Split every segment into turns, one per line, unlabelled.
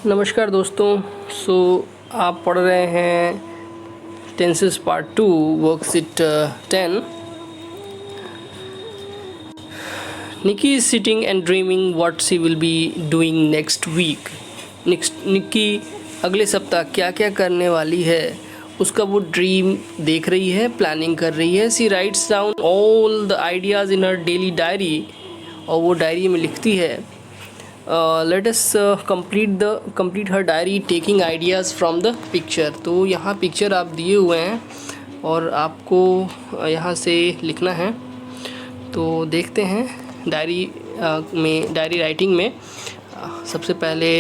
नमस्कार दोस्तों। आप पढ़ रहे हैं tenses part 2 worksheet 10। Nikki is sitting and dreaming what she will be doing next week. Nikki अगले सप्ताह क्या क्या करने वाली है उसका वो ड्रीम देख रही है, प्लानिंग कर रही है। She writes down all the ideas in her daily diary, और वो डायरी में लिखती है। Let us complete her diary taking ideas from the picture. तो यहाँ पिक्चर आप दिए हुए हैं और आपको यहाँ से लिखना है। तो देखते हैं डायरी राइटिंग में सबसे पहले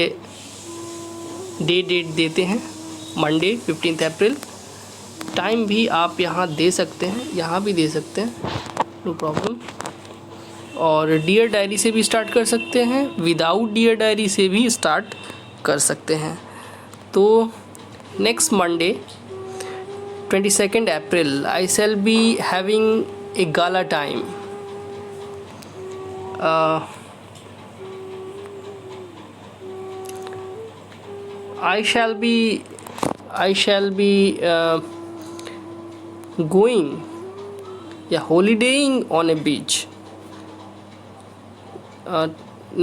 डेट देते हैं, मंडे 15 अप्रैल। टाइम भी आप यहाँ दे सकते हैं, यहाँ भी दे सकते हैं, नो प्रॉब्लम। और डियर डायरी से भी स्टार्ट कर सकते हैं, विदाउट डियर डायरी से भी स्टार्ट कर सकते हैं। तो next Monday 22 April I shall be having a gala time. I shall be going holidaying on a beach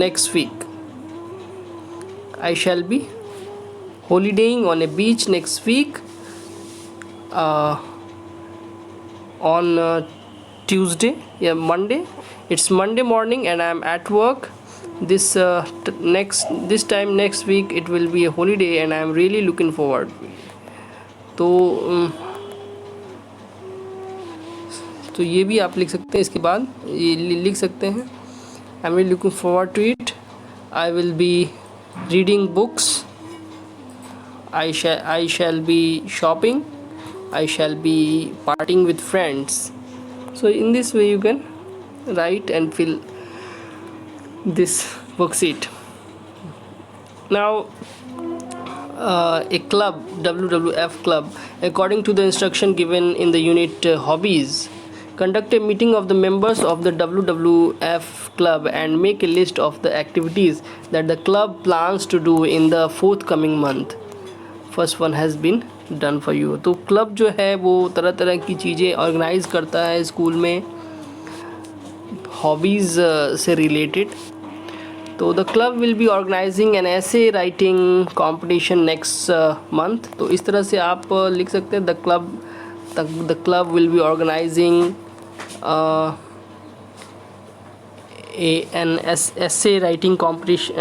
next week. I shall be holidaying on a beach next week on Tuesday, Monday. It's Monday morning and I am at work. This time next week it will be a holiday and I am really looking forward. तो ये भी आप लिख सकते हैं। इसके बाद ये लिख सकते हैं, I am really looking forward to it. I will be reading books, I shall be shopping, I shall be partying with friends. So in this way you can write and fill this worksheet. Now a club, WWF club, according to the instruction given in the unit hobbies, conduct a meeting of the members of the WWF club and make a list of the activities that the club plans to do in the forthcoming month. First one has been done for you. तो club जो है वो तरह तरह की चीज़ें organise करता है स्कूल में, हॉबीज़ से रिलेटेड। तो the club will be organizing an essay writing competition next month. तो इस तरह से आप लिख सकते हैं, the club will be organizing an essay writing competition,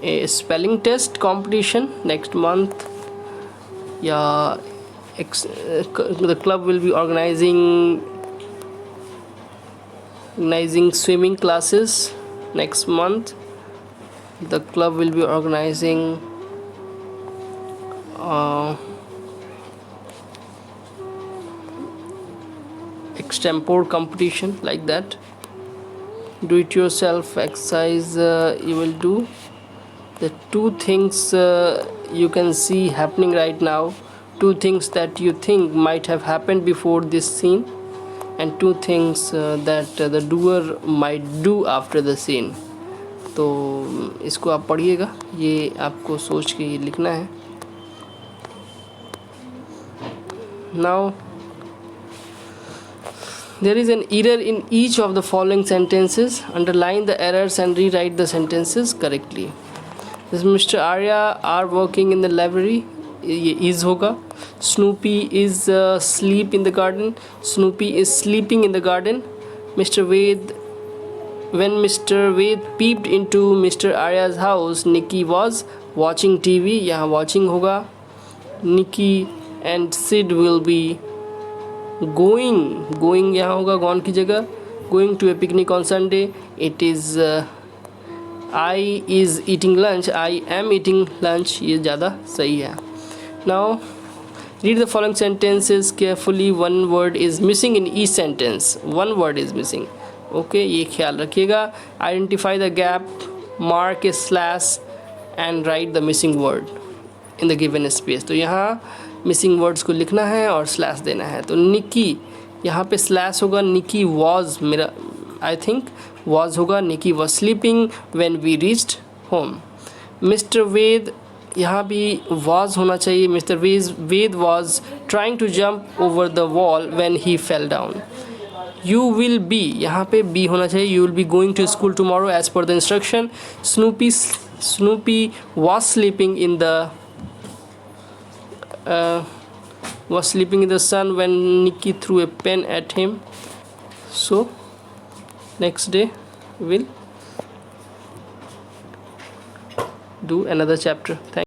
a spelling test competition next month, या the club will be organizing swimming classes next month. The club will be organizing extempore competition, like that. Do it yourself exercise you will do. The two things you can see happening right now, two things that you think might have happened before this scene, and two things that the doer might do after the scene. तो इसको आप पढ़िएगा, ये आपको सोच के ये लिखना है। Now there is an error in each of the following sentences. Underline the errors and rewrite the sentences correctly. This Mr. Arya are working in the library, ये is होगा। Snoopy is sleep in the garden, Snoopy is sleeping in the garden. When Mr. Ved peeped into Mr. Arya's house, Nikki was watching TV, यहाँ watching होगा। Nikki and Sid will be going यहाँ होगा gone की जगह, going to a picnic on Sunday. It is I is eating lunch, I am eating lunch, ये ज़्यादा सही है। Now read the following sentences carefully. One word is missing in each sentence. One word is missing. Okay, ये ख्याल रखिएगा। Identify the gap, mark a slash and write the missing word in the given space. तो यहाँ missing words को लिखना है और slash देना है। तो निकी यहाँ पे स्लैश होगा, निकी वॉज, मेरा आई थिंक was होगा Nikki was sleeping when we reached home. Mr. Ved यहाँ भी was होना चाहिए. Mr. Ved was trying to jump over the wall when he fell down. You will be यहाँ पे be होना चाहिए. You will be going to school tomorrow as per the instruction. Snoopy was sleeping in the sun when Nikki threw a pen at him. So next day we'll do another chapter. Thank